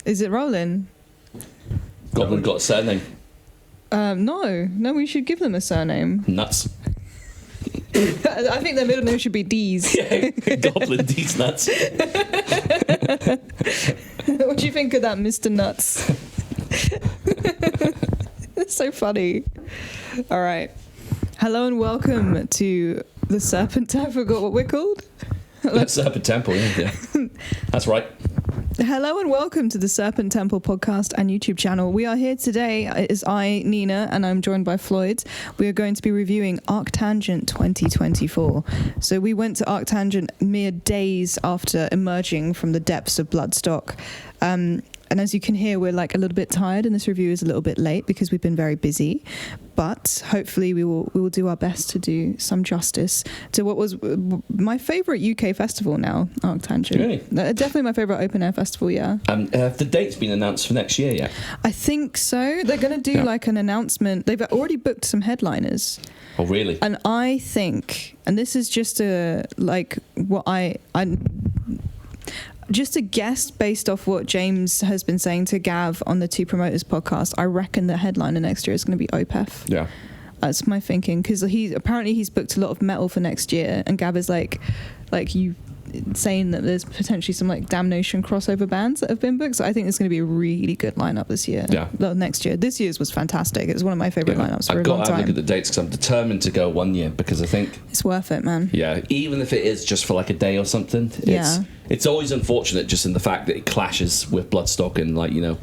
Is it rolling? Goblin got a surname. No, we should give them a surname. Nuts. I think their middle name should be Dees. Yeah, Goblin Dees Nuts. What do you think of that, Mr. Nuts? It's so funny. All right. Hello and welcome to the Serpent Temple. I forgot what we're called. Serpent Temple, yeah. That's right. Hello and welcome to the Serpent Temple podcast and YouTube channel. We are here today. It is I, Nina, and I'm joined by Floyd. We are going to be reviewing ArcTanGent 2024. So we went to ArcTanGent mere days after emerging from the depths of Bloodstock. And as you can hear, we're like a little bit tired, and this review is a little bit late because we've been very busy. But hopefully we will do our best to do some justice to what was my favourite UK festival now, ArcTanGent. Really? Definitely my favourite open air festival, yeah. Have the dates been announced for next year yet? I think so. They're going to do like an announcement. They've already booked some headliners. Oh, really? And I think, and this is just a guess based off what James has been saying to Gav on the Two Promoters podcast. I reckon the headliner next year is going to be OPEF. Yeah. That's my thinking, because he's booked a lot of metal for next year, and Gav is like you saying that there's potentially some like Damnation crossover bands that have been booked. So I think there's going to be a really good lineup this year. Yeah. Next year. This year's was fantastic. It was one of my favourite lineups for a long time. I've got to have a look at the dates because I'm determined to go one year, because I think it's worth it, man. Yeah, even if it is just for like a day or something. It's always unfortunate just in the fact that it clashes with Bloodstock, and like, you know,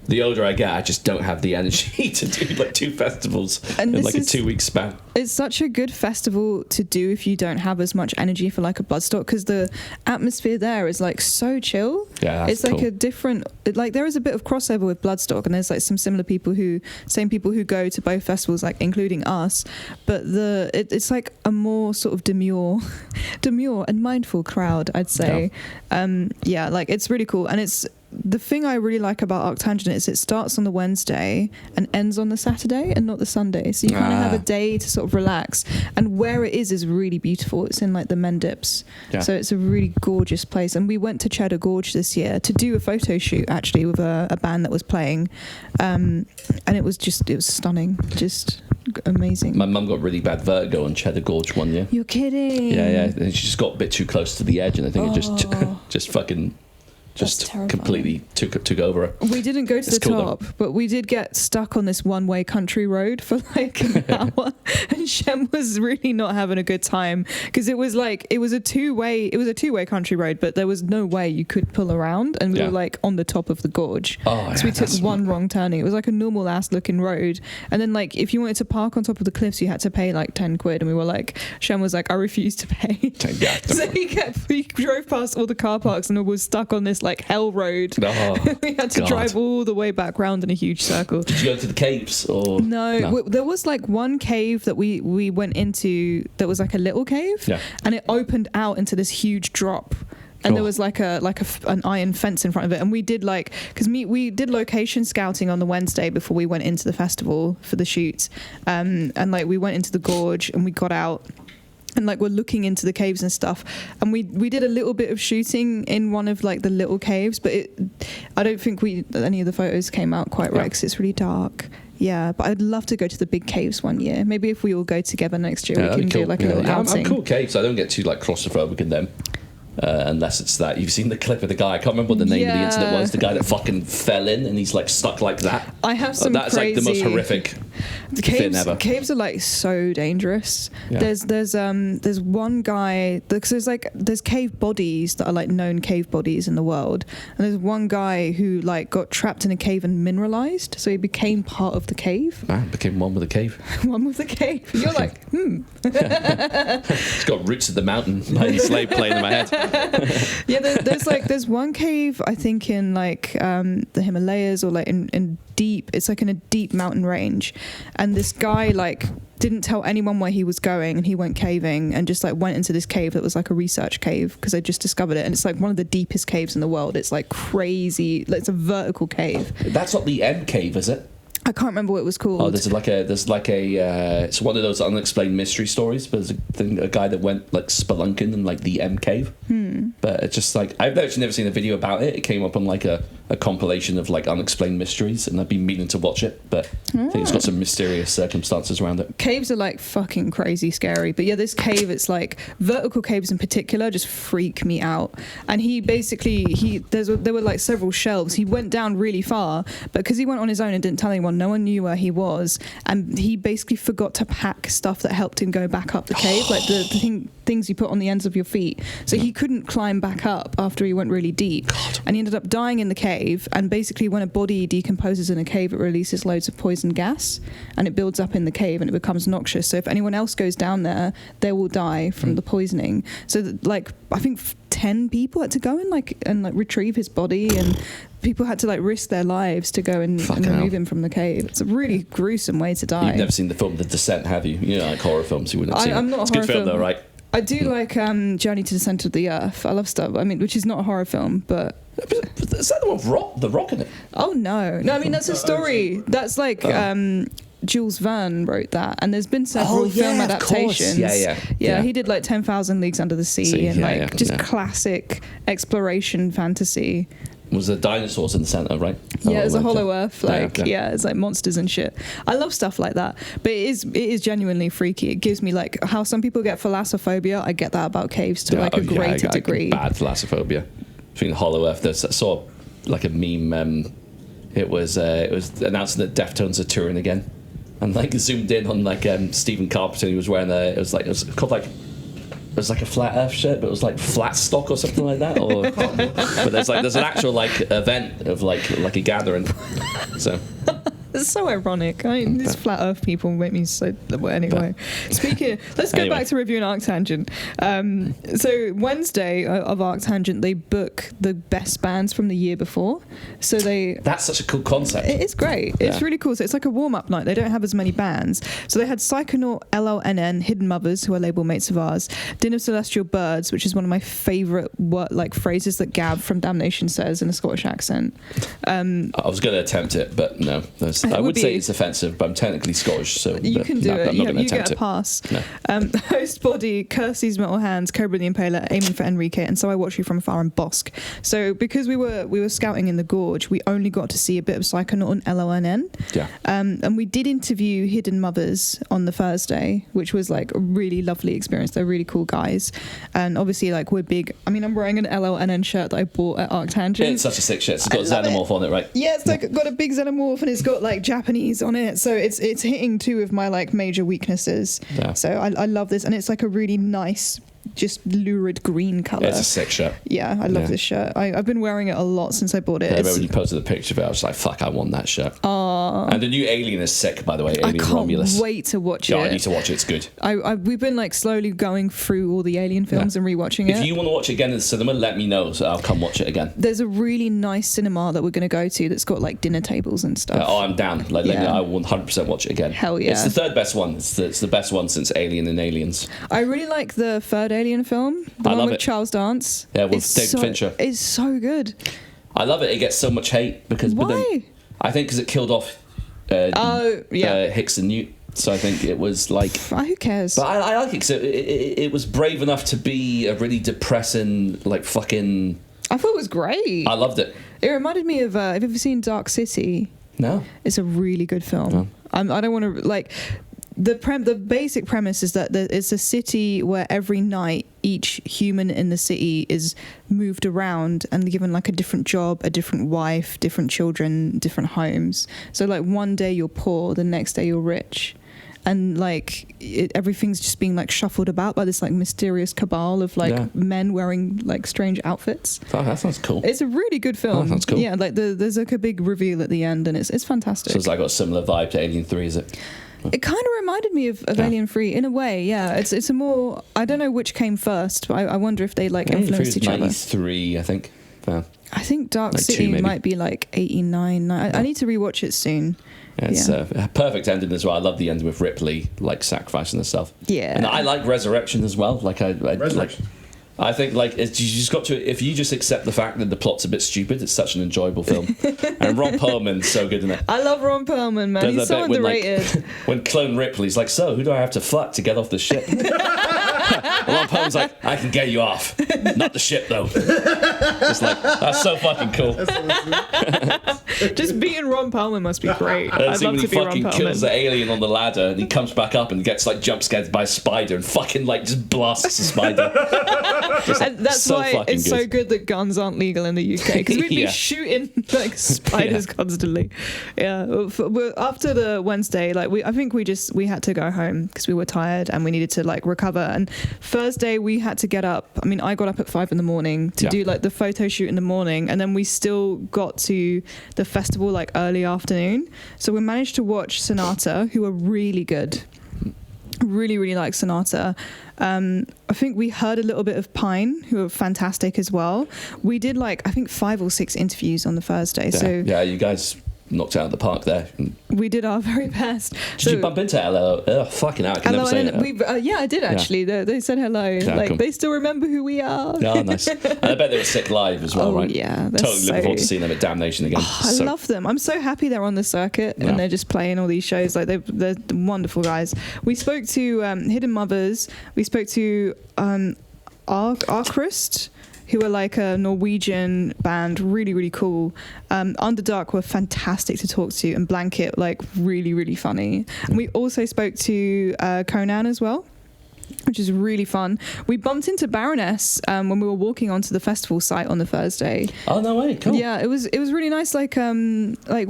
the older I get, I just don't have the energy to do like two festivals in like a 2-week span. It's such a good festival to do if you don't have as much energy for like a Bloodstock, because the atmosphere there is like so chill. Yeah, that's it's like a different, like there is a bit of crossover with Bloodstock, and there's like some similar same people who go to both festivals, like including us. But it's like a more sort of demure and mindful crowd, I'd say. Yeah, like it's really cool, and it's. The thing I really like about ArcTanGent is it starts on the Wednesday and ends on the Saturday and not the Sunday. So you kind of have a day to sort of relax. And where it is really beautiful. It's in like the Mendips. Yeah. So it's a really gorgeous place. And we went to Cheddar Gorge this year to do a photo shoot actually with a band that was playing. And it was stunning. Just amazing. My mum got really bad vertigo on Cheddar Gorge one year. You're kidding? Yeah. And she just got a bit too close to the edge, and I think it just fucking... just completely took over her. We didn't go to the top, but we did get stuck on this one-way country road for like an hour, and Shem was really not having a good time, because it was a two-way country road, but there was no way you could pull around, and we were like on the top of the gorge. So we took one wrong turning. It was like a normal ass looking road, and then like if you wanted to park on top of the cliffs, you had to pay like 10 quid, and we were like, Shem was like, I refuse to pay. So he drove past all the car parks and was stuck on this like hell road. We had to drive all the way back round in a huge circle. Did you go to the caves or no? There was like one cave that we went into that was like a little cave, and it opened out into this huge drop. And there was like an iron fence in front of it, and we did we did location scouting on the Wednesday before we went into the festival for the shoots, and like we went into the gorge and we got out. And like we're looking into the caves and stuff, and we did a little bit of shooting in one of like the little caves, but I don't think any of the photos came out quite right because it's really dark. Yeah, but I'd love to go to the big caves one year. Maybe if we all go together next year, we can do like a little outing. I'm cool caves. I don't get too like claustrophobic in them. Unless it's that. You've seen the clip of the guy, I can't remember what the name of the incident was, the guy that fucking fell in and he's like stuck like that. I have some that's crazy... like the most horrific thing ever. Caves are like so dangerous. There's one guy, because there's cave bodies that are like known cave bodies in the world, and there's one guy who like got trapped in a cave and mineralized, so he became part of the cave. Became one with the cave. One with the cave. You're like, It's got Roots of the Mountain by Slave playing in my head. There's one cave I think in like the Himalayas, or like in deep, it's like in a deep mountain range, and this guy like didn't tell anyone where he was going, and he went caving and just like went into this cave that was like a research cave, because I just discovered it, and it's like one of the deepest caves in the world. It's like crazy, like, it's a vertical cave. That's not the M cave, is it? I can't remember what it was called. Oh, there's like a it's one of those unexplained mystery stories, but there's a guy that went like spelunking in like the M cave. But it's just like, I've actually never seen a video about it. It came up on like a a compilation of like unexplained mysteries, and I've been meaning to watch it, but I think it's got some mysterious circumstances around it. Caves are like fucking crazy scary, but yeah, this cave, it's like vertical caves in particular just freak me out. And he basically there were like several shelves. He went down really far, but because he went on his own and didn't tell anyone, no one knew where he was, and he basically forgot to pack stuff that helped him go back up the cave, like the things you put on the ends of your feet. So he couldn't climb back up after he went really deep. God. And he ended up dying in the cave. And basically when a body decomposes in a cave, it releases loads of poison gas, and it builds up in the cave and it becomes noxious. So if anyone else goes down there, they will die from the poisoning. So like I think 10 people had to go and retrieve his body, and people had to like risk their lives to go and remove him from the cave. It's a really gruesome way to die. You've never seen the film The Descent, have you? You know, like horror films, you wouldn't have seen I'm not it's a horror good film though, right? I do like Journey to the Centre of the Earth. I love stuff. I mean, which is not a horror film, but is that the one with The Rock in it? Oh no, I mean that's a story. That's like Jules Verne wrote that, and there's been several film adaptations. Yeah. He did like 10,000 Leagues Under the Sea, and classic exploration fantasy. Was there dinosaurs in the centre, right? Yeah, it's a hollow earth, it's like monsters and shit. I love stuff like that, but it is genuinely freaky. It gives me like how some people get thalassophobia. I get that about caves to a greater degree. Bad thalassophobia. I think hollow earth. I saw like a meme. It was announcing that Deftones are touring again, and like zoomed in on like Stephen Carpenter. He was wearing it was called like. It was like a flat earth shirt, but it was like flat stock or something like that. But there's an actual like event of like a gathering. So it's so ironic. I mean, these flat earth people make me so. Well, anyway, let's go back to reviewing ArcTanGent. So Wednesday of ArcTanGent, they book the best bands from the year before. So that's such a cool concept. It is great. It's really cool. So it's like a warm-up night. They don't have as many bands. So they had Psychonaut, LLNN, Hidden Mothers, who are label mates of ours, Din of Celestial Birds, which is one of my favourite phrases that Gab from Damnation says in a Scottish accent. I was going to attempt it, but no. I would say it's offensive, but I'm technically Scottish, so you can do it. I'm not going to attempt it. You get a pass. No. Host Body, Curse These Metal Hands, Cobra the Impaler, Aiming for Enrique, and So I Watch You From Afar and Bosk. So because we were scouting in the Gorge, we only got to see a bit of Psychonaut and LONN. Yeah. And we did interview Hidden Mothers on the Thursday, which was like a really lovely experience. They're really cool guys, and obviously like we're big. I mean, I'm wearing an LLNN shirt that I bought at ArcTanGent. It's such a sick shirt. It's got Xenomorph on it, right? Yeah, it's like got a big Xenomorph, and it's got like Japanese on it, so it's hitting two of my like major weaknesses. Yeah. So I love this, and it's like a really nice, just lurid green colour. It's a sick shirt. Yeah, I love this shirt. I've been wearing it a lot since I bought it. I remember when you posted the picture of it, I was like, fuck, I want that shirt. And the new Alien is sick, by the way. Alien Romulus. I can't wait to watch it. I need to watch it. It's good. We've been like slowly going through all the Alien films and rewatching it. If you want to watch it again in the cinema, let me know, so I'll come watch it again. There's a really nice cinema that we're going to go to that's got like dinner tables and stuff. I'm down. Let me, I will 100% watch it again. Hell yeah. It's the third best one. It's the best one since Alien and Aliens. I really like the third Alien film. The one with Charles Dance. Yeah, with David Fincher. It's so good. I love it. It gets so much hate because... Why? But then, I think because it killed off Hicks and Newt. So I think it was like... Who cares? But I like it because it was brave enough to be a really depressing, like fucking... I thought it was great. I loved it. It reminded me of... have you ever seen Dark City? No. It's a really good film. No. I don't want to... like. The basic premise is that it's a city where every night each human in the city is moved around and given like a different job, a different wife, different children, different homes. So like one day you're poor, the next day you're rich. And like everything's just being like shuffled about by this like mysterious cabal of like men wearing like strange outfits. Oh, that sounds cool. It's a really good film. Oh, that sounds cool. Yeah, like there's like a big reveal at the end, and it's fantastic. So it's like got a similar vibe to Alien 3, is it? It kind of reminded me of Alien 3 in a way, yeah. It's a more... I don't know which came first, but I wonder if they like influenced each other. 93, I think. Yeah. I think Dark City might be like 89. I need to rewatch it soon. Yeah, it's a perfect ending as well. I love the ending with Ripley like sacrificing herself. Yeah. And I like Resurrection as well. Like Resurrection. I think like you just got to, if you just accept the fact that the plot's a bit stupid, it's such an enjoyable film. And Ron Perlman's so good in it. I love Ron Perlman, man. He's so underrated. When Clone Ripley's like, so who do I have to fuck to get off the ship? Ron Perlman's like, I can get you off. Not the ship, though. Just like, that's so fucking cool. Just being Ron Perlman must be great. And I'd see love when to he be Ron fucking kills Perlman. the alien on the ladder and he comes back up and gets like jump scared by a spider and fucking like just blasts the spider. Just, like, And that's so why fucking it's so good that guns aren't legal in the UK, because we'd be Yeah. shooting like spiders constantly. Yeah. After the Wednesday, like I think we had to go home because we were tired and we needed to like recover. And Thursday we had to get up. I mean, I got up at 5 a.m. to do like the photo shoot in the morning, and then we still got to the festival like early afternoon. So we managed to watch Sonata, who are really good. Really, really like Sonata. I think we heard a little bit of Pine, who are fantastic as well. We did like, I think 5 or 6 interviews on the Thursday. Yeah. So yeah, you guys knocked it out of the park there. we did our very best. Did you bump into Ella? Oh, fucking hell, I can never say it. Yeah, I did actually. They said hello. Yeah, like cool. they still remember who we are. Oh, nice. And I bet they were sick live as well, Oh, right? yeah, they're Totally looking forward to so- seeing them at Damnation again. I love them. I'm so happy they're on the circuit Yeah. and they're just playing all these shows. Like they're wonderful guys. We spoke to Hidden Mothers. We spoke to Arcrust, who are like a Norwegian band, really, really cool. Underdark were fantastic to talk to, and Blanket, like really, really funny. And we also spoke to Conan as well, which is really fun. We bumped into Baroness when we were walking onto the festival site on the Thursday. Oh, no way, cool. Yeah, it was really nice. Like they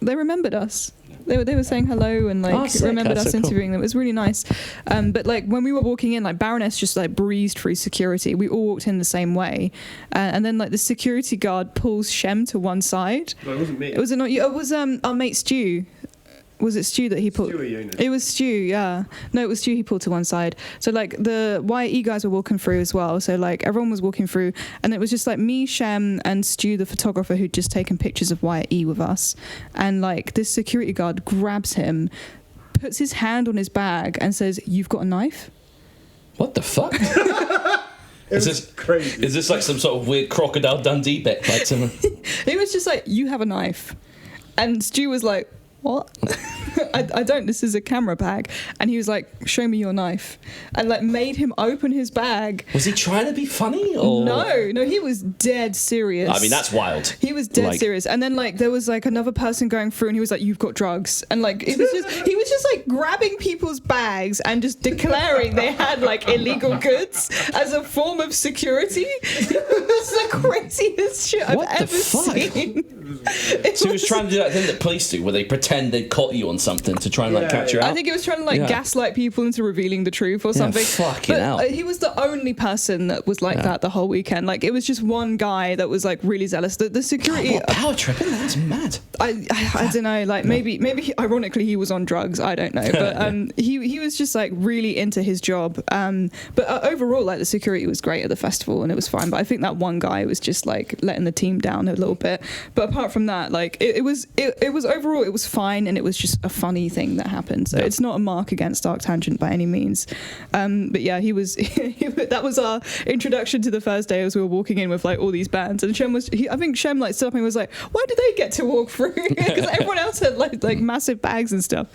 remembered us. They were saying hello and like sick. remembered That's us so cool. interviewing them. It was really nice. But like when we were walking in, like Baroness just like breezed through security. We all walked in the same way, and then like the security guard pulls Shem to one side. No, it wasn't me. Was it not you? It was our mate Stu. Was it Stu that he pulled? Stu or Eunice? It was Stu, yeah. No, it was Stu he pulled to one side. So like the YE guys were walking through as well. So like everyone was walking through, and it was just like me, Shem, and Stu, the photographer, who'd just taken pictures of YE with us. And like this security guard grabs him, puts his hand on his bag, and says, "You've got a knife?" What the fuck? It Is was this crazy. Is this like some sort of weird Crocodile Dundee bit? Like some... He was just like, "You have a knife," and Stu was like, "What?" I don't. This is a camera bag. And he was like, "Show me your knife," and like made him open his bag. Was he trying to be funny? Or... No, he was dead serious. I mean, that's wild. He was dead Like- serious. And then like there was like another person going through, and he was like, "You've got drugs," and like he was just like grabbing people's bags and just declaring they had like illegal goods as a form of security. It was the craziest shit I've What the ever fuck? seen. It So he was trying to do that thing that police do, where they pretend they caught you on something to try and like Yeah, catch you yeah. out. I think it was trying to like Yeah. gaslight people into revealing the truth or something. fucking but hell. He was the only person that was like that the whole weekend. Like it was just one guy that was like really zealous. The security. What power tripping? That's mad. I don't know. Like maybe ironically he was on drugs. I don't know. But he was just like really into his job. But overall, like the security was great at the festival and it was fine. But I think that one guy was just like letting the team down a little bit. But apart from that, like it was overall it was fine, and it was just a funny thing that happened. So it's not a mark against ArcTanGent by any means. But yeah, he was. That was our introduction to the first day as we were walking in with like all these bands. And Shem I think Shem like stood up and was like, "Why do they get to walk through?" Because everyone else had like massive bags and stuff.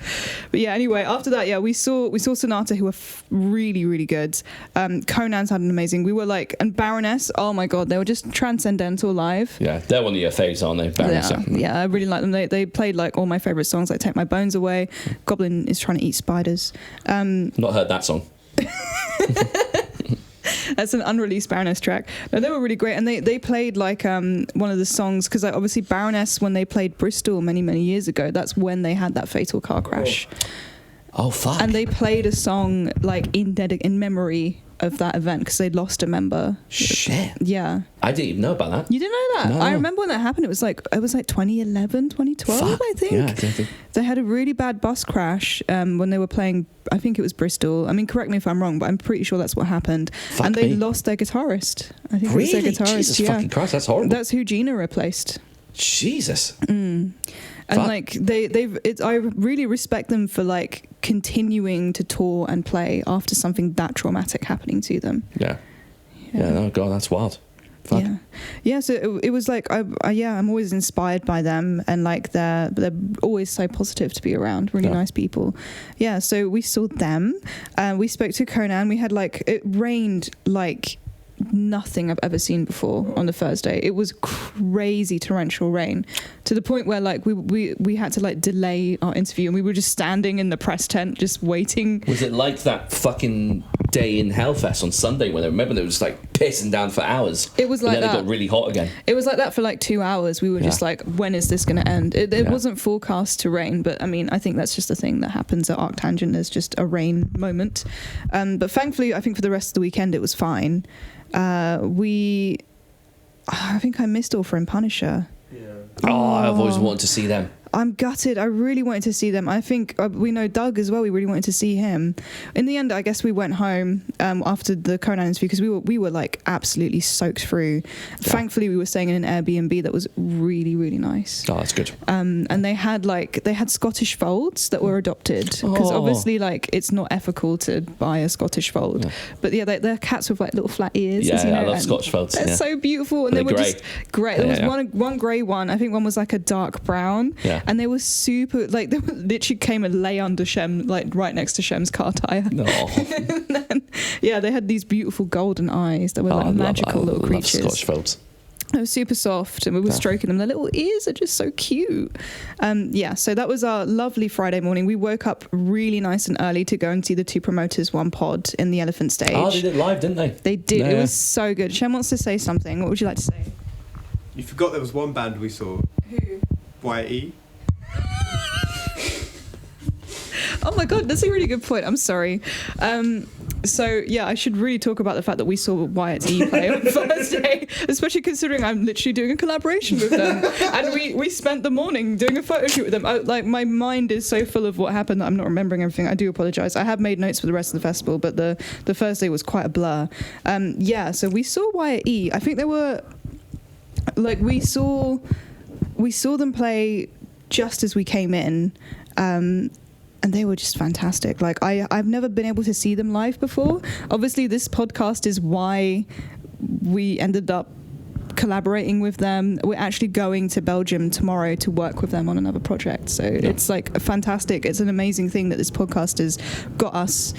But yeah, anyway, after that, yeah, we saw Sonata, who were really, really good. Conan's had an amazing. We were like, and Baroness. Oh my god, they were just transcendental live. Yeah, they're one of your faves, aren't they? Baroness? Yeah, I really like them. They played like all my favorite songs, like "Take My Bones Away." Goblin is trying to eat spiders. Not heard that song. That's an unreleased Baroness track. No, they were really great, and they played like one of the songs, because like, obviously Baroness, when they played Bristol many years ago, that's when they had that fatal car crash. Oh fuck! And they played a song like in memory of that event because they'd lost a member. Shit. Yeah. I didn't even know about that. You didn't know that? No. I remember when that happened. It was like 2011, 2012, Fuck. I think. Yeah, I think. They had a really bad bus crash when they were playing, I think it was Bristol. I mean, correct me if I'm wrong, but I'm pretty sure that's what happened. Fuck and they me. lost their guitarist. I think Really? it was their guitarist. Jesus yeah. fucking Christ, that's horrible. That's who Gina replaced. Jesus. And Fuck. like I really respect them for like continuing to tour and play after something that traumatic happening to them. Yeah. Yeah. Oh god, that's wild. Yeah. So it was like I'm always inspired by them, and like they're always so positive to be around. Really nice people. Yeah. So we saw them. We spoke to Conan. We had like, it rained like nothing I've ever seen before on the Thursday. It was crazy torrential rain, to the point where like we had to like delay our interview, and we were just standing in the press tent just waiting. Was it like that fucking day in Hellfest on Sunday when I remember it was like pissing down for hours? It was like and then that. It got really hot again. It was like that for like 2 hours. We were just like, when is this going to end? It wasn't forecast to rain, but I mean, I think that's just a thing that happens at ArcTanGent. There's just a rain moment. But thankfully, I think for the rest of the weekend, it was fine. I think I missed Author and Punisher. I've always wanted to see them. I'm gutted. I really wanted to see them. I think we know Doug as well. We really wanted to see him. In the end, I guess we went home after the Conan interview, because we were like absolutely soaked through. Yeah. Thankfully, we were staying in an Airbnb that was really, really nice. Oh, that's good. And they had Scottish folds that were adopted, because obviously like it's not ethical to buy a Scottish fold. Yeah. But yeah, they're cats with like little flat ears. Yeah, you know, I love Scottish folds. They're so beautiful, and they were just great. There was one grey one. I think one was like a dark brown. Yeah. And they were super, like, they literally came and lay under Shem, like right next to Shem's car tire. No. And then, they had these beautiful golden eyes that were like magical little creatures. Scottish folds. They were super soft, and we were stroking them. Their little ears are just so cute. So that was our lovely Friday morning. We woke up really nice and early to go and see the two promoters, one pod in the Elephant Stage. Oh, they did it live, didn't they? They did. Yeah. It was so good. Shem wants to say something. What would you like to say? You forgot there was one band we saw. Who? YE. Oh my god, that's a really good point. I'm sorry. I should really talk about the fact that we saw Wyatt E play on Thursday, especially considering I'm literally doing a collaboration with them, and we spent the morning doing a photo shoot with them. My mind is so full of what happened that I'm not remembering everything. I do apologise. I have made notes for the rest of the festival, but the Thursday was quite a blur. So we saw Wyatt E. I think they were like, we saw them play just as we came in. And they were just fantastic. Like, I've never been able to see them live before. Obviously, this podcast is why we ended up collaborating with them. We're actually going to Belgium tomorrow to work with them on another project. So it's like fantastic. It's an amazing thing that this podcast has got us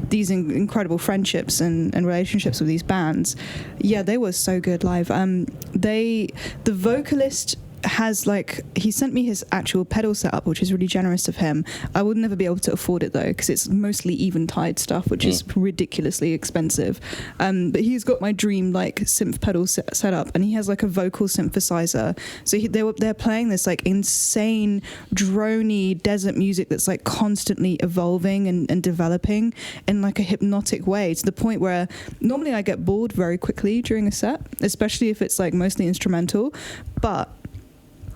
these incredible friendships and relationships with these bands. Yeah, they were so good live. The vocalist has, like, he sent me his actual pedal setup, which is really generous of him. I would never be able to afford it though, because it's mostly Eventide stuff, which is ridiculously expensive. But he's got my dream like synth pedal set up, and he has like a vocal synthesizer. So they're playing this like insane droney desert music that's like constantly evolving and developing in like a hypnotic way, to the point where normally I get bored very quickly during a set, especially if it's like mostly instrumental. But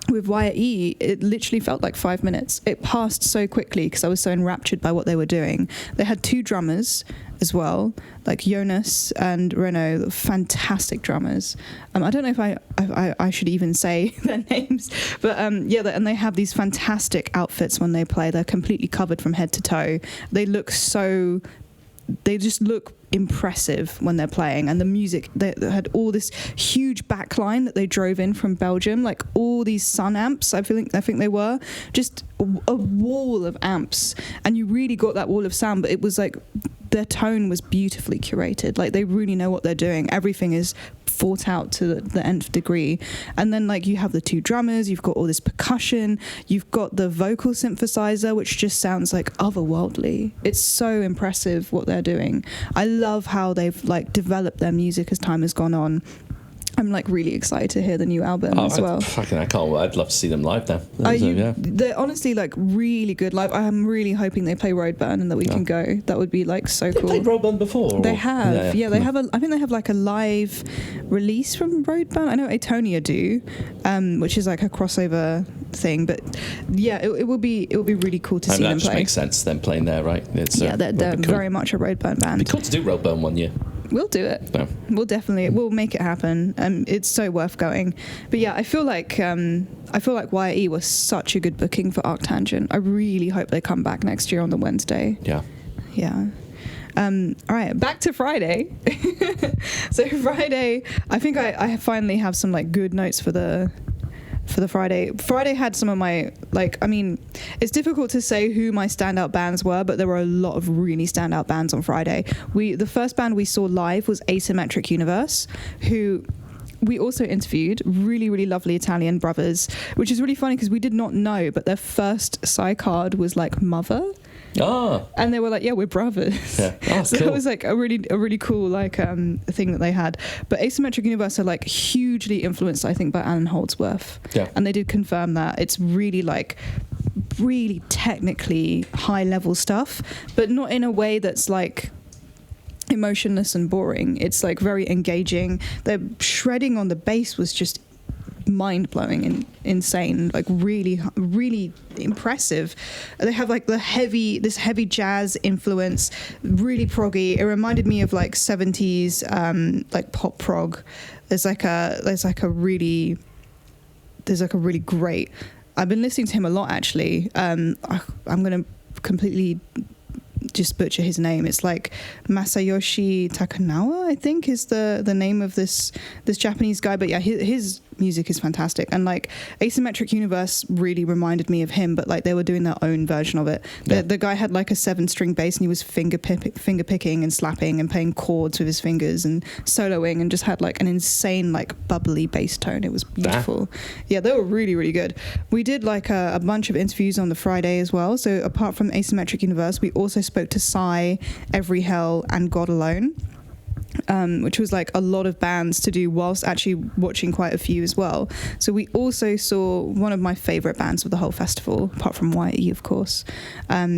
with YE, it literally felt like 5 minutes. It passed so quickly because I was so enraptured by what they were doing. They had two drummers as well, like Jonas and Renaud, fantastic drummers. I don't know if I should even say their names, but and they have these fantastic outfits when they play. They're completely covered from head to toe. They just look impressive when they're playing, and the music, they had all this huge backline that they drove in from Belgium, like all these Sun amps. I think they were just a wall of amps, and you really got that wall of sound, but it was like their tone was beautifully curated. Like, they really know what they're doing. Everything is thought out to the nth degree. And then like you have the two drummers, you've got all this percussion, you've got the vocal synthesizer, which just sounds like otherworldly. It's so impressive what they're doing. I love how they've like developed their music as time has gone on. I'm like really excited to hear the new album as well. I can't. I'd love to see them live now. They're honestly like really good live. I'm really hoping they play Roadburn and that we can go. That would be like so cool. They played Roadburn before. They have. Yeah, they have. I think they have like a live release from Roadburn. I know Atonia do, which is like a crossover thing. But yeah, it will be really cool to see them play. That makes sense. Them playing there, right? They're cool. Very much a Roadburn band. It'd be cool to do Roadburn one year. We'll do it. No. We'll make it happen. It's so worth going. But yeah, I feel like YE was such a good booking for ArcTanGent. I really hope they come back next year on the Wednesday. Yeah. Yeah. All right, back to Friday. So Friday, I think I finally have some like good notes for the Friday. Friday had some of my, like, I mean, it's difficult to say who my standout bands were, but there were a lot of really standout bands on Friday. The first band we saw live was Asymmetric Universe, who we also interviewed. Really, really lovely Italian brothers, which is really funny because we did not know, but their first card was like Mother. Oh. And they were like, yeah, we're brothers. Yeah. Oh, so cool. that was like a really cool like thing that they had. But Asymmetric Universe are like hugely influenced, I think, by Alan Holdsworth. Yeah. And they did confirm that it's really like really technically high level stuff, but not in a way that's like emotionless and boring. It's like very engaging. Their shredding on the bass was just mind-blowing and insane, like really impressive. They have like this heavy jazz influence, really proggy. It reminded me of like 70s like pop prog. There's like a really great, I've been listening to him a lot actually. I'm gonna completely just butcher his name. It's like Masayoshi Takanawa, I think, is the name of this Japanese guy. But yeah, his music is fantastic. And like Asymmetric Universe really reminded me of him, but like they were doing their own version of it. The guy had like a 7-string bass and he was finger picking and slapping and playing chords with his fingers and soloing and just had like an insane like bubbly bass tone. It was beautiful. Yeah, they were really good. We did like a bunch of interviews on the Friday as well. So apart from Asymmetric Universe, we also spoke to Psy, Every Hell and God Alone, which was like a lot of bands to do whilst actually watching quite a few as well. So we also saw one of my favourite bands of the whole festival, apart from YE of course,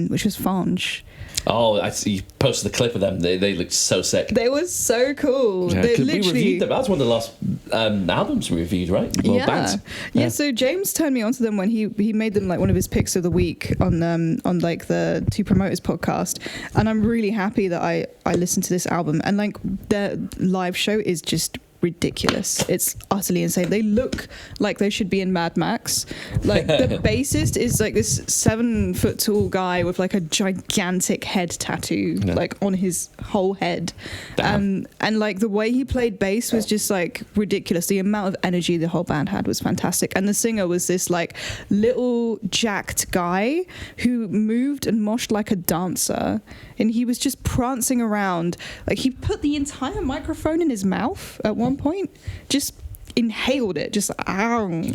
which was Fange. Oh, I see. You posted the clip of them. They looked so sick. They were so cool. Yeah, They we literally reviewed them. That was one of the last albums we reviewed, right? Well, yeah. bands. Yeah. So James turned me onto them when he made them like one of his picks of the week on like the Two Promoters podcast, and I'm really happy that I listened to this album, and like their live show is just ridiculous. It's utterly insane. They look like they should be in Mad Max. Like the bassist is like this 7-foot tall guy with like a gigantic head tattoo like on his whole head. And like the way he played bass was just like ridiculous. The amount of energy the whole band had was fantastic. And the singer was this like little jacked guy who moved and moshed like a dancer, and he was just prancing around. Like he put the entire microphone in his mouth at one point, just inhaled it, just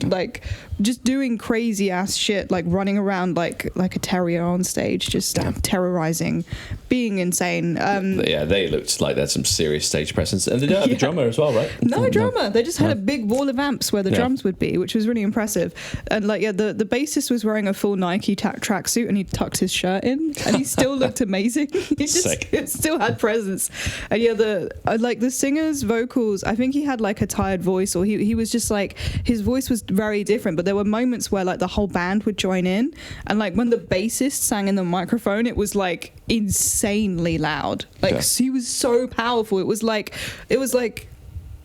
like just doing crazy ass shit, like running around like a terrier on stage, just terrorizing, being insane. Yeah, they looked like they had some serious stage presence, and they don't have a drummer as well, right? No drummer. They just had a big wall of amps where the drums would be, which was really impressive. And like the bassist was wearing a full Nike tracksuit and he tucked his shirt in, and he still looked amazing. He still had presence. And yeah, the singer's vocals, I think he had like a tired voice, or he was just like, his voice was very different, but there were moments where like the whole band would join in, and like when the bassist sang in the microphone, it was like insanely loud. Like he was so powerful. It was like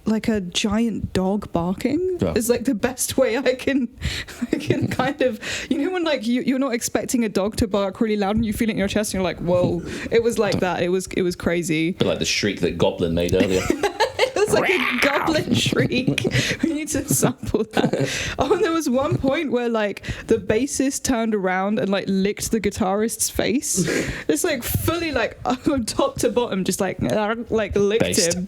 a giant dog barking. It's like the best way I can kind of, you know, when like you're not expecting a dog to bark really loud and you feel it in your chest and you're like, whoa. It was like that. It was crazy. But like the shriek that Goblin made earlier. It was like a goblin shriek. We need to sample that. Oh, and there was one point where like the bassist turned around and like licked the guitarist's face. It's like fully like top to bottom, just like licked Based. him.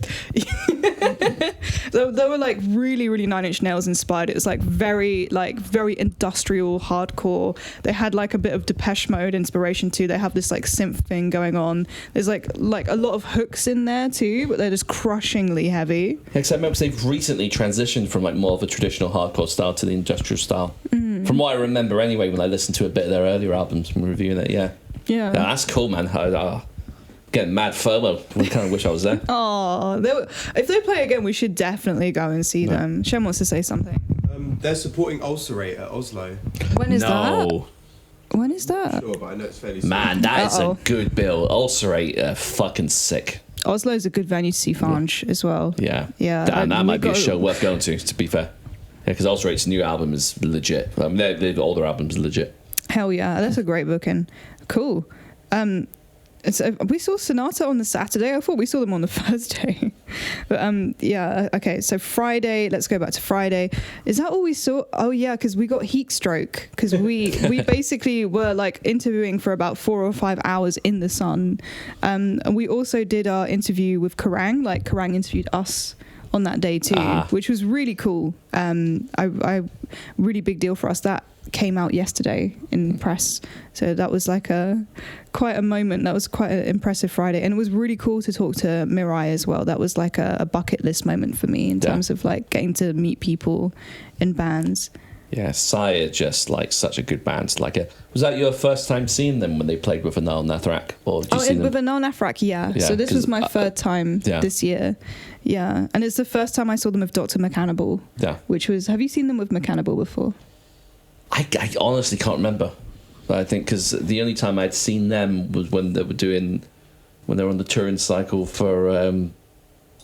They were like really Nine Inch Nails inspired. It was like very industrial hardcore. They had like a bit of Depeche Mode inspiration too. They have this like synth thing going on. There's like a lot of hooks in there too, but they're just crushingly heavy. Except I remember they've recently transitioned from like more of a traditional hardcore style to the industrial style. From what I remember anyway, when I listened to a bit of their earlier albums and reviewing it, yeah, that's cool, man. Getting mad FOMO. I kind of wish I was there. Oh, if they play again, we should definitely go and see them. Shem wants to say something. They're supporting Ulcerate at Oslo. When is that? When is that? Sure, but I know it's fairly soon. Man, that is a good bill. Ulcerate, fucking sick. Oslo's a good venue to see Fange as well. Yeah. Yeah. That might be a show worth going to be fair. Yeah, because Ulcerate's new album is legit. I mean, their older album's legit. Hell yeah, that's a great booking. Cool. So we saw Sonata on the Saturday. I thought we saw them on the Thursday. But yeah, okay. So Friday, let's go back to Friday. Is that all we saw? Oh yeah, because we got heat stroke because we basically were like interviewing for about 4 or 5 hours in the sun. And we also did our interview with Kerrang. Like Kerrang interviewed us on that day too, which was really cool. I really big deal for us. That came out yesterday in press, so that was like quite a moment. That was quite an impressive Friday, and it was really cool to talk to Mirai as well. That was like a bucket list moment for me in terms of like getting to meet people in bands. Yeah, Sire just like such a good band. Like, was that your first time seeing them when they played with Anil Nathrak, or did you see them? With Anil Nathrak, yeah. So this was my third time this year. Yeah, and it's the first time I saw them with Dr. Mechanibal. Yeah, which was. Have you seen them with Mechanibal before? I honestly can't remember, but I think because the only time I'd seen them was when they were on the touring cycle for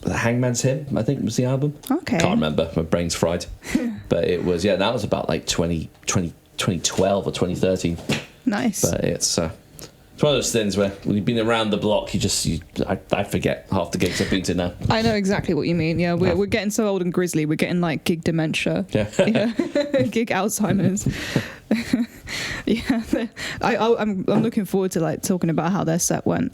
the Hangman's Hymn, I think was the album. Okay, can't remember, my brain's fried. But it was, that was about like 2012 or 2013. Nice. But it's one of those things where when you've been around the block, I forget half the gigs I've been to now. I know exactly what you mean. Yeah, we're getting so old and grisly. We're getting like gig dementia. Yeah. Gig Alzheimer's. Yeah, I'm looking forward to like talking about how their set went.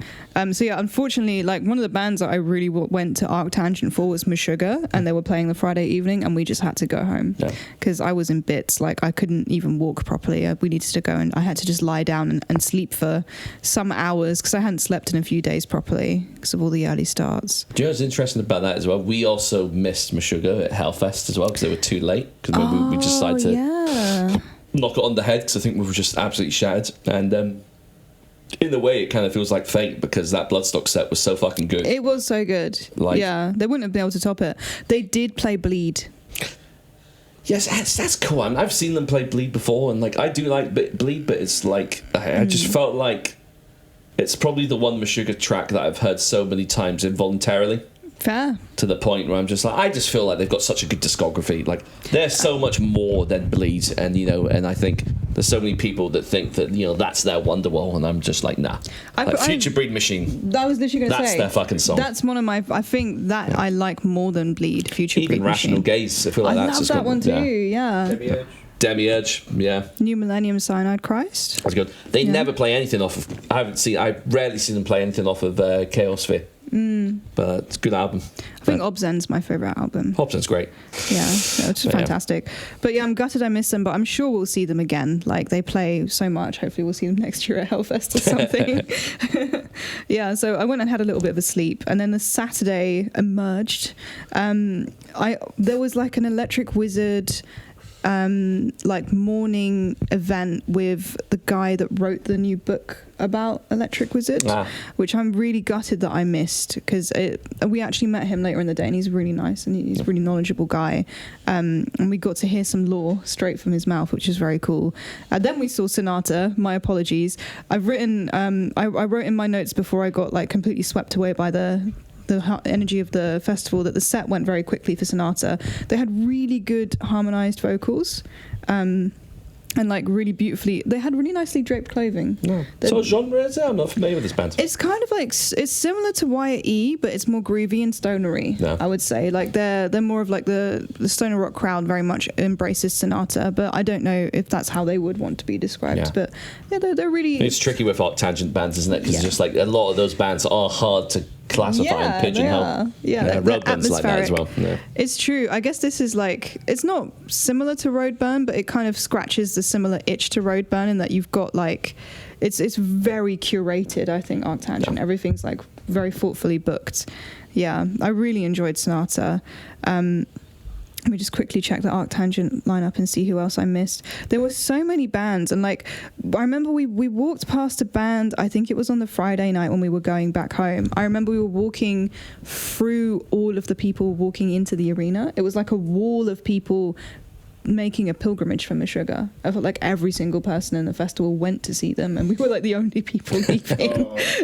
So yeah, unfortunately, like one of the bands that I really went to ArcTanGent for was Meshuggah, and they were playing the Friday evening, and we just had to go home because I was in bits. Like I couldn't even walk properly. We needed to go, and I had to just lie down and sleep for some hours because I hadn't slept in a few days properly because of all the early starts. Do you know what's interesting about that as well? We also missed Meshuggah at Hellfest as well because they were too late because we decided to knock it on the head because I think we were just absolutely shattered. And in a way, it kind of feels like fate because that Bloodstock set was so fucking good. It was so good. Yeah, they wouldn't have been able to top it. They did play Bleed. Yes, that's cool. I mean, I've seen them play Bleed before, and like I do like Bleed, but it's like I just felt like it's probably the one Meshuggah track that I've heard so many times involuntarily. Fair. To the point where I'm just like, I just feel like they've got such a good discography. Like they're so much more than Bleed, and and I think there's so many people that think that that's their Wonderwall, and I'm just like, nah. Future Breed Machine. That was literally going to say. That's their fucking song. That's one of my. I think that I like more than Bleed. Future Breed Even Rational Machine. Gaze. I feel like that's love that one too. Yeah. Demiurge, yeah. New Millennium, Cyanide Christ. That's good. They never play anything off of. I've rarely seen them play anything off of Chaosphere. But it's a good album. I think Obzen's my favourite album. Obzen's great. Yeah, it's fantastic. But yeah, I'm gutted I missed them, but I'm sure we'll see them again. Like they play so much. Hopefully we'll see them next year at Hellfest or something. Yeah, so I went and had a little bit of a sleep, and then the Saturday emerged. There was like an Electric Wizard like morning event with the guy that wrote the new book about Electric Wizard, which I'm really gutted that I missed because we actually met him later in the day, and he's really nice and he's a really knowledgeable guy, and we got to hear some lore straight from his mouth, which is very cool. Then we saw Sonata. My apologies. I've written I wrote in my notes before I got like completely swept away by the energy of the festival that the set went very quickly for Sonata. They had really good harmonized vocals, and like really beautifully. They had really nicely draped clothing. Yeah. So what genre is it? I'm not familiar with this band. It's kind of like it's similar to Wire E, but it's more groovy and stonery. Yeah. I would say like they're more of like the stoner rock crowd very much embraces Sonata, but I don't know if that's how they would want to be described. Yeah. But yeah, they're really. It's tricky with ArcTanGent bands, isn't it? Because just like a lot of those bands are hard to classify and pigeonhole. Road Burn's like that as well. Yeah. It's true. I guess this is like it's not similar to Roadburn, but it kind of scratches the similar itch to Roadburn in that you've got like it's very curated. I think ArcTanGent. Yeah. Everything's like very thoughtfully booked. Yeah, I really enjoyed Sonata. Let me just quickly check the ArcTanGent lineup and see who else I missed. There were so many bands, and like I remember we walked past a band. I think it was on the Friday night when we were going back home. I remember we were walking through all of the people walking into the arena. It was like a wall of people making a pilgrimage for Meshuggah. I felt like every single person in the festival went to see them, and we were like the only people leaving.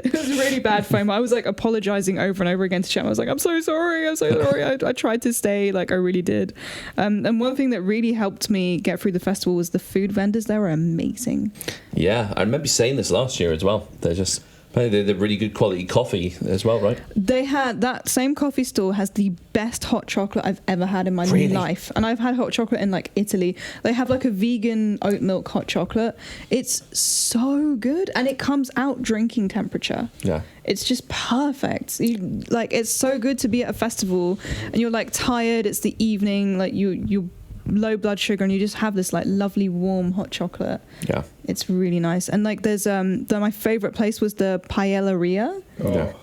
It was really bad FOMO. I was like apologizing over and over again to Shem. I was like, I'm so sorry. I tried to stay, like I really did. And one thing that really helped me get through the festival was the food vendors. They were amazing. Yeah, I remember saying this last year as well. They're just They're the really good quality coffee as well, right? They had that same coffee store has the best hot chocolate I've ever had in my life, and I've had hot chocolate in like Italy. They have like a vegan oat milk hot chocolate. It's so good, and it comes out drinking temperature. Yeah, it's just perfect. It's so good to be at a festival, and you're like tired. It's the evening, like you're low blood sugar, and you just have this like lovely warm hot chocolate. Yeah, it's really nice. And like there's my favorite place was the Paelleria.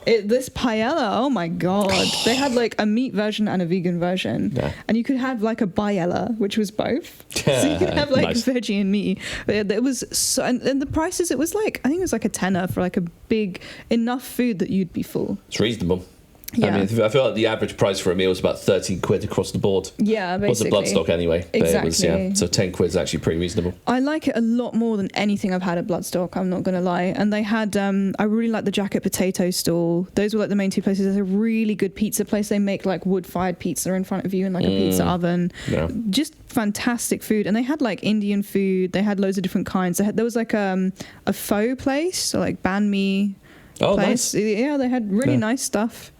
This paella, oh my god, they had like a meat version and a vegan version, and you could have like a paella, which was both. So you could have like veggie and meat. But it was so, and the prices, it was like, I think it was like a tenner for like a big enough food that you'd be full. It's reasonable. Yeah. I mean, I feel like the average price for a meal was about 13 quid across the board. Yeah, basically. What's a Bloodstock anyway? Exactly. But it was, so 10 quid is actually pretty reasonable. I like it a lot more than anything I've had at Bloodstock, I'm not going to lie. And they had, I really like the Jacket Potato stall. Those were like the main two places. There's a really good pizza place. They make like wood-fired pizza in front of you in like a pizza oven. Yeah. Just fantastic food. And they had like Indian food. They had loads of different kinds. There was like a pho place, so like banh mi place. Nice. Yeah, they had really nice stuff.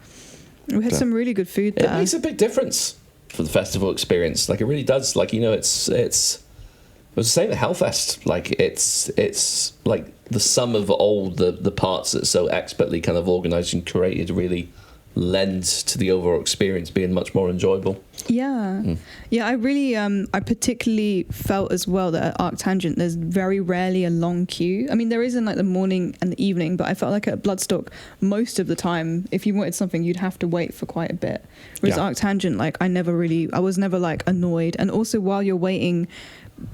We had some really good food there. It makes a big difference for the festival experience. Like, it really does. Like, you know, it's I was saying at Hellfest, like it's like the sum of all the parts that so expertly kind of organised and curated really lend to the overall experience being much more enjoyable. Yeah. I really I particularly felt as well that at ArcTanGent there's very rarely a long queue. I mean, there is in like the morning and the evening, but I felt like at Bloodstock most of the time if you wanted something you'd have to wait for quite a bit, whereas ArcTanGent, like I was never like annoyed. And also while you're waiting,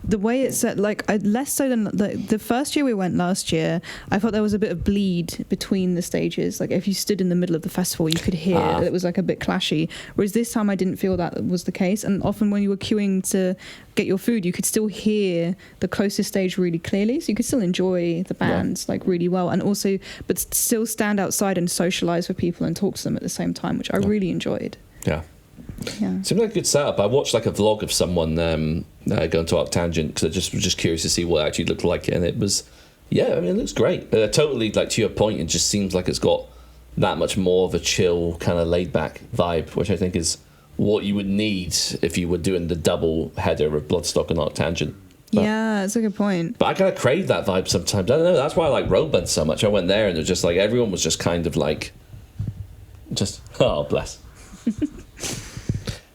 the way it's set, like less so than the first year we went last year, I thought there was a bit of bleed between the stages. Like if you stood in the middle of the festival, you could hear it was like a bit clashy. Whereas this time I didn't feel that was the case. And often when you were queuing to get your food, you could still hear the closest stage really clearly. So you could still enjoy the bands like really well. And also, but still stand outside and socialize with people and talk to them at the same time, which I really enjoyed. Yeah. Yeah. Seemed like a good setup. I watched like a vlog of someone going to ArcTanGent because I was just curious to see what it actually looked like, and it was, I mean, it looks great. Totally, like to your point, it just seems like it's got that much more of a chill, kind of laid back vibe, which I think is what you would need if you were doing the double header of Bloodstock and ArcTanGent. Yeah, that's a good point. But I kind of crave that vibe sometimes. I don't know. That's why I like Roadbend so much. I went there and it was just like everyone was just kind of like, oh bless.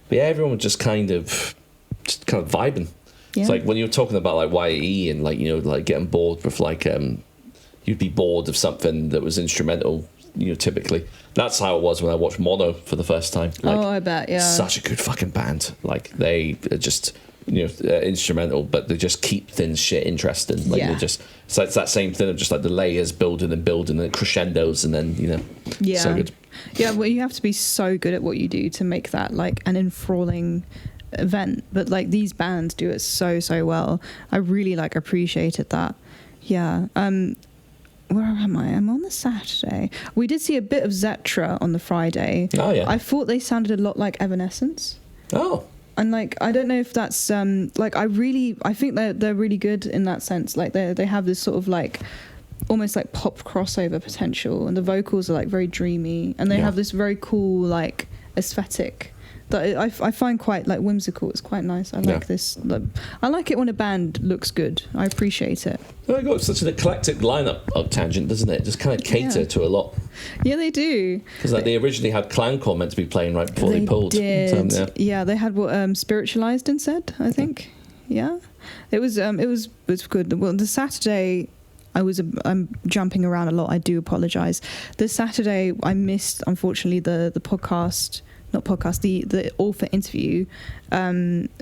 But yeah, everyone was just kind of vibing. Yeah. It's like when you were talking about like YE and like, you know, like getting bored with like you'd be bored of something that was instrumental, you know, typically. That's how it was when I watched Mono for the first time. Like, I bet, yeah. Such a good fucking band. Like they are just, you know, instrumental, but they just keep things shit interesting. Like they just, so it's that same thing of just like the layers building and it crescendos and then, you know, so good. Yeah, well, you have to be so good at what you do to make that like an enthralling event. But like these bands do it so well. I really like appreciated that. Yeah. Where am I? I'm on the Saturday. We did see a bit of Zetra on the Friday. Oh yeah. I thought they sounded a lot like Evanescence. Oh. And like I don't know if that's like I think they're really good in that sense. Like they have this sort of like almost like pop crossover potential, and the vocals are like very dreamy, and they have this very cool like aesthetic that I find quite like whimsical. It's quite nice. I like this. I like it when a band looks good. I appreciate it. They've got such an eclectic lineup of Tangent, doesn't it? Just kind of cater to a lot. Yeah, they do. Because like, they originally had Clowncore meant to be playing right before they pulled. Did. They had what Spiritualized instead, I think. Yeah, it was good. Well, the Saturday, I'm jumping around a lot. I do apologize. The Saturday I missed, unfortunately, the author interview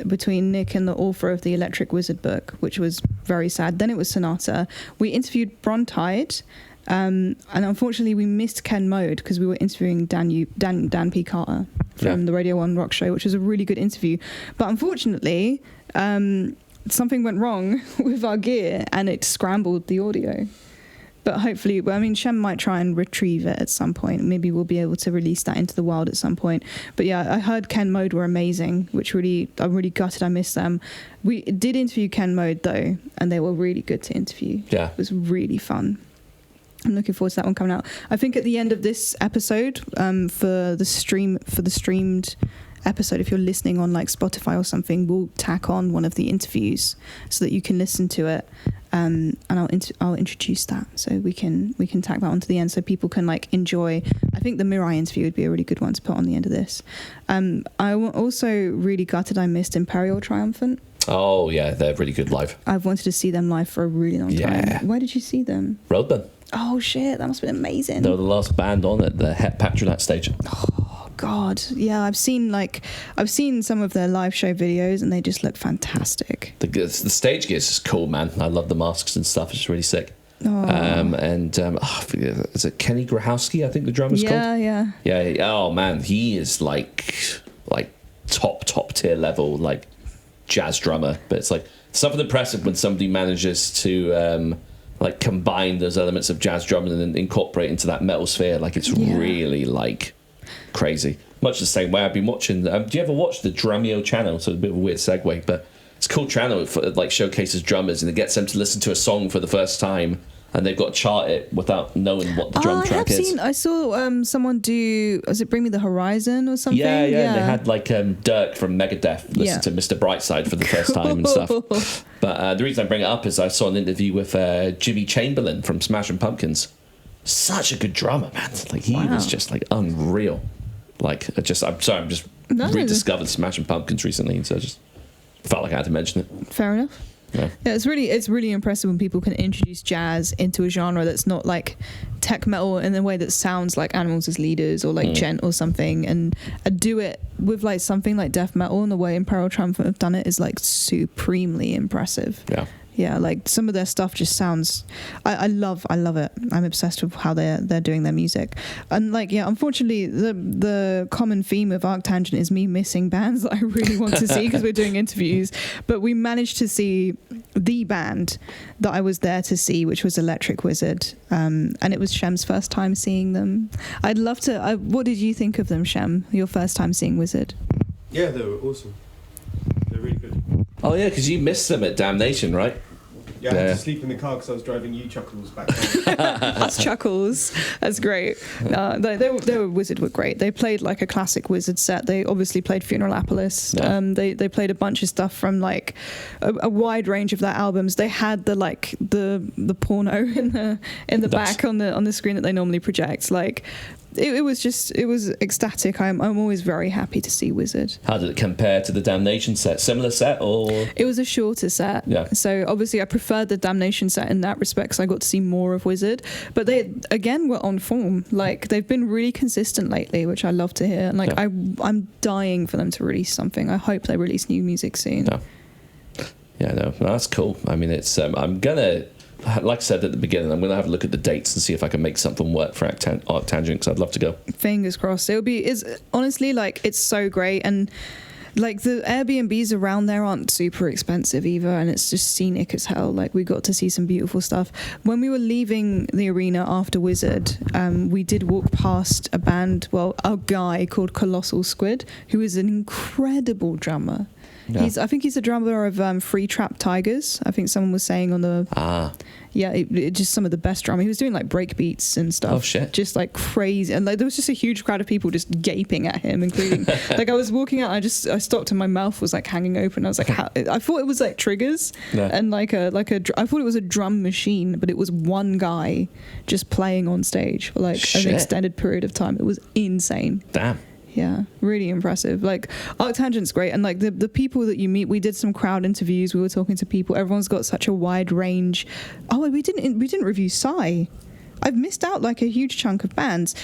between Nick and the author of the Electric Wizard book, which was very sad. Then it was Sonata. We interviewed Brontide, and unfortunately we missed Ken Mode because we were interviewing Dan P. Carter from the Radio 1 Rock Show, which was a really good interview. But unfortunately, something went wrong with our gear and it scrambled the audio. But hopefully, Shem might try and retrieve it at some point. Maybe we'll be able to release that into the wild at some point. But yeah, I heard Ken Mode were amazing, which I'm really gutted I missed them. We did interview Ken Mode though, and they were really good to interview. Yeah. It was really fun. I'm looking forward to that one coming out. I think at the end of this episode, for the streamed episode, if you're listening on like Spotify or something, we'll tack on one of the interviews so that you can listen to it, and I'll introduce that, so we can tack that onto the end so people can like enjoy. I think the Mirai interview would be a really good one to put on the end of this. I also really gutted I missed Imperial Triumphant. Oh yeah, they're really good live. I've wanted to see them live for a really long time. Where did you see them? Roadburn. Oh shit, that must have been amazing. They were the last band on at the Het Patronaat stage. Oh god, yeah, I've seen some of their live show videos and they just look fantastic. The stage gear is cool, man. I love the masks and stuff. It's really sick. Oh. Is it Kenny Grahowski? I think the drummer's called. Yeah. Oh man, he is like top tier level like jazz drummer. But it's like something impressive when somebody manages to like combine those elements of jazz drumming and then incorporate into that metal sphere. Like it's really like crazy. Much the same way I've been watching. Do you ever watch the Drumeo channel? So it's a bit of a weird segue, but it's a cool channel for like showcases drummers and it gets them to listen to a song for the first time. And they've got to chart it without knowing what the drum track is. I saw someone do, was it Bring Me the Horizon or something? Yeah. They had like Dirk from Megadeth listen to Mr. Brightside for the first time and stuff. But the reason I bring it up is I saw an interview with Jimmy Chamberlain from Smashing Pumpkins. Such a good drummer, man. Like he was just like unreal. Like I'm just rediscovered Smashing Pumpkins recently, and so I just felt like I had to mention it. Fair enough. Yeah, it's really impressive when people can introduce jazz into a genre that's not like tech metal in a way that sounds like Animals as Leaders or like Gent or something, and do it with like something like death metal, and the way Imperial Triumphant have done it is like supremely impressive. Yeah, like some of their stuff just sounds. I love it. I'm obsessed with how they're doing their music, and like unfortunately the common theme of ArcTanGent is me missing bands that I really want to see because we're doing interviews. But we managed to see the band that I was there to see, which was Electric Wizard, and it was Shem's first time seeing them. I'd love to. What did you think of them, Shem? Your first time seeing Wizard? Yeah, they were awesome. They're really good. Oh yeah, because you missed them at Damnation, right? Yeah, I had to sleep in the car because I was driving you Chuckles back home. Us Chuckles. That's great. They were Wizard were great. They played like a classic Wizard set. They obviously played Funeralapolis. Yeah. They played a bunch of stuff from like a wide range of their albums. They had the porno in the back on the screen that they normally project. Like it was ecstatic. I'm always very happy to see Wizard. How did it compare to the Damnation set? Similar set or? It was a shorter set. Yeah. So obviously I preferred the Damnation set in that respect because I got to see more of Wizard. But they again were on form. Like they've been really consistent lately, which I love to hear. And like I'm dying for them to release something. I hope they release new music soon. No, that's cool. I mean, it's I'm gonna. Like I said at the beginning, I'm going to have a look at the dates and see if I can make something work for ArcTanGent because I'd love to go. Fingers crossed. It's honestly like it's so great, and like the Airbnbs around there aren't super expensive either, and it's just scenic as hell. Like we got to see some beautiful stuff. When we were leaving the arena after Wizard, we did walk past a guy called Colossal Squid, who is an incredible drummer. Yeah. I think he's a drummer of Free Trap Tigers. I think someone was saying on the just some of the best drumming. He was doing like break beats and stuff. Oh shit! Just like crazy, and like there was just a huge crowd of people just gaping at him, including like I was walking out. I stopped and my mouth was like hanging open. I was like, I thought it was like triggers and I thought it was a drum machine, but it was one guy just playing on stage for like an extended period of time. It was insane. Damn. Yeah, really impressive. Like ArcTanGent's great, and like the people that you meet, we did some crowd interviews. We were talking to people. Everyone's got such a wide range. Oh, we didn't review Psy. I've missed out like a huge chunk of bands.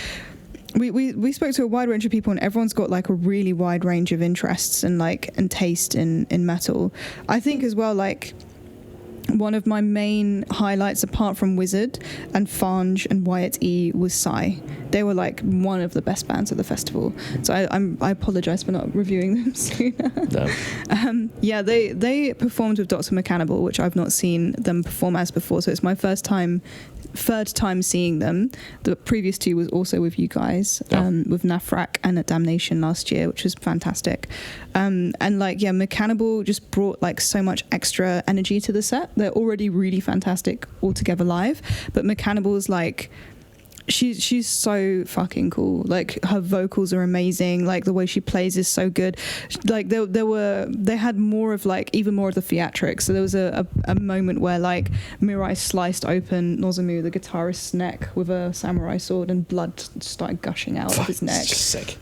We spoke to a wide range of people, and everyone's got like a really wide range of interests and taste in metal. I think as well, like one of my main highlights apart from Wizard and Fange and Wyatt E was Psy. they were like one of the best bands at the festival. So I apologize for not reviewing them sooner. No. Yeah, they performed with Dr. McCannibal, which I've not seen them perform as before, so it's my third time seeing them. The previous two was also with you guys, with Nafrak and at Damnation last year, which was fantastic. And like, yeah, McCannibal just brought like so much extra energy to the set. They're already really fantastic altogether live, but McCannibal's like, she's so fucking cool. Like, her vocals are amazing, like the way she plays is so good. Like they had more of like even more of the theatrics. So there was a moment where like Mirai sliced open Nozomu, the guitarist's neck, with a samurai sword, and blood started gushing out of his neck. It's just sick.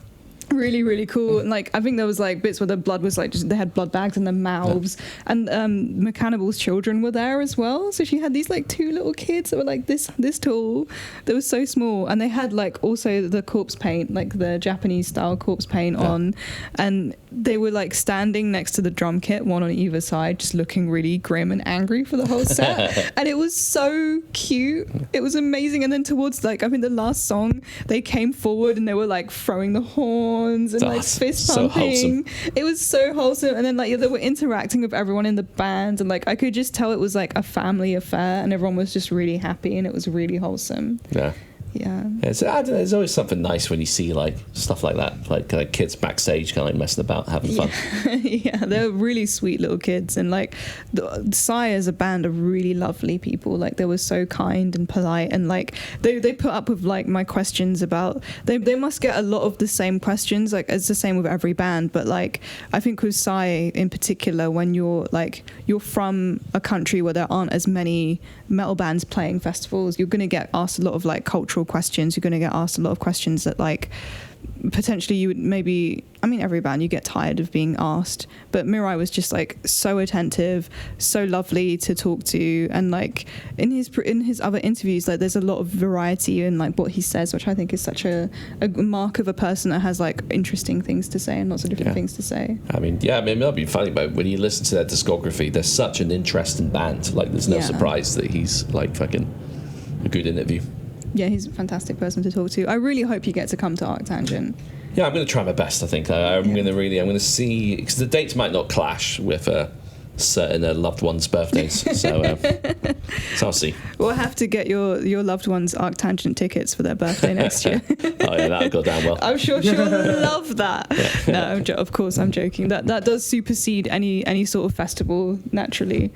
Really, really cool. And like, I think there was like bits where the blood was like, just, they had blood bags in their mouths. And McCannibal's children were there as well. So she had these like two little kids that were like this tall. They were so small. And they had like also the corpse paint, like the Japanese style corpse paint on. And they were like standing next to the drum kit, one on either side, just looking really grim and angry for the whole set. And it was so cute. It was amazing. And then towards like, I think the last song, they came forward and they were like throwing the horns and like fist pumping. It was so wholesome. And then like, yeah, they were interacting with everyone in the band, and like I could just tell it was like a family affair, and everyone was just really happy, and it was really wholesome. Yeah. It's, I don't know, there's always something nice when you see like stuff like that, like kids backstage kind of like messing about, having fun. Yeah, they're really sweet little kids, and like Psy as a band are really lovely people. Like they were so kind and polite, and like they put up with like my questions about, they must get a lot of the same questions, like it's the same with every band, but like I think with Psy in particular, when you're from a country where there aren't as many metal bands playing festivals, you're going to get asked a lot of like cultural questions. You're going to get asked a lot of questions that like potentially you would maybe, I mean, every band you get tired of being asked, but Mirai was just like so attentive, so lovely to talk to, and like in his other interviews, like there's a lot of variety in like what he says, which I think is such a mark of a person that has like interesting things to say and lots of different things to say. I mean, that'll be funny, but when you listen to their discography, they're such an interesting band. Like there's no surprise that he's like fucking a good interview. Yeah, he's a fantastic person to talk to. I really hope you get to come to ArcTanGent. Yeah, I'm going to try my best, I think. I'm going to see, because the dates might not clash with certain loved ones' birthdays. So I'll see. We'll have to get your loved ones ArcTanGent tickets for their birthday next year. Oh yeah, that'll go down well. I'm sure she'll love that. Yeah. No, of course I'm joking. That does supersede any sort of festival naturally.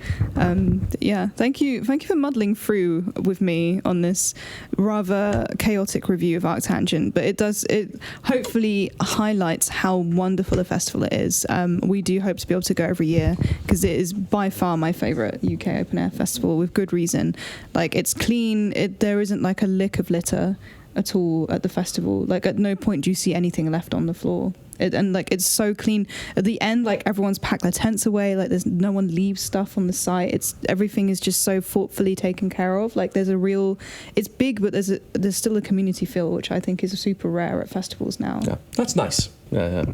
Yeah, thank you for muddling through with me on this rather chaotic review of ArcTanGent, but it hopefully highlights how wonderful a festival it is. We do hope to be able to go every year, because it is by far my favourite UK open air festival, with good reason. Like, it's clean, there isn't like a lick of litter at all at the festival. Like, at no point do you see anything left on the floor. And like, it's so clean. At the end, like, everyone's packed their tents away, like there's no one leaves stuff on the site. Everything is just so thoughtfully taken care of. Like, there's it's big, but there's still a community feel, which I think is super rare at festivals now. Yeah, that's nice. Yeah.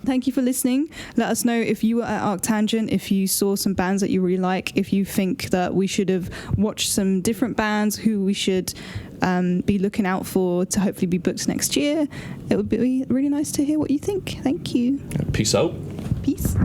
Thank you for listening. Let us know if you were at ArcTanGent, if you saw some bands that you really like, if you think that we should have watched some different bands, who we should be looking out for to hopefully be booked next year. It would be really nice to hear what you think. Thank you. Peace out. Peace.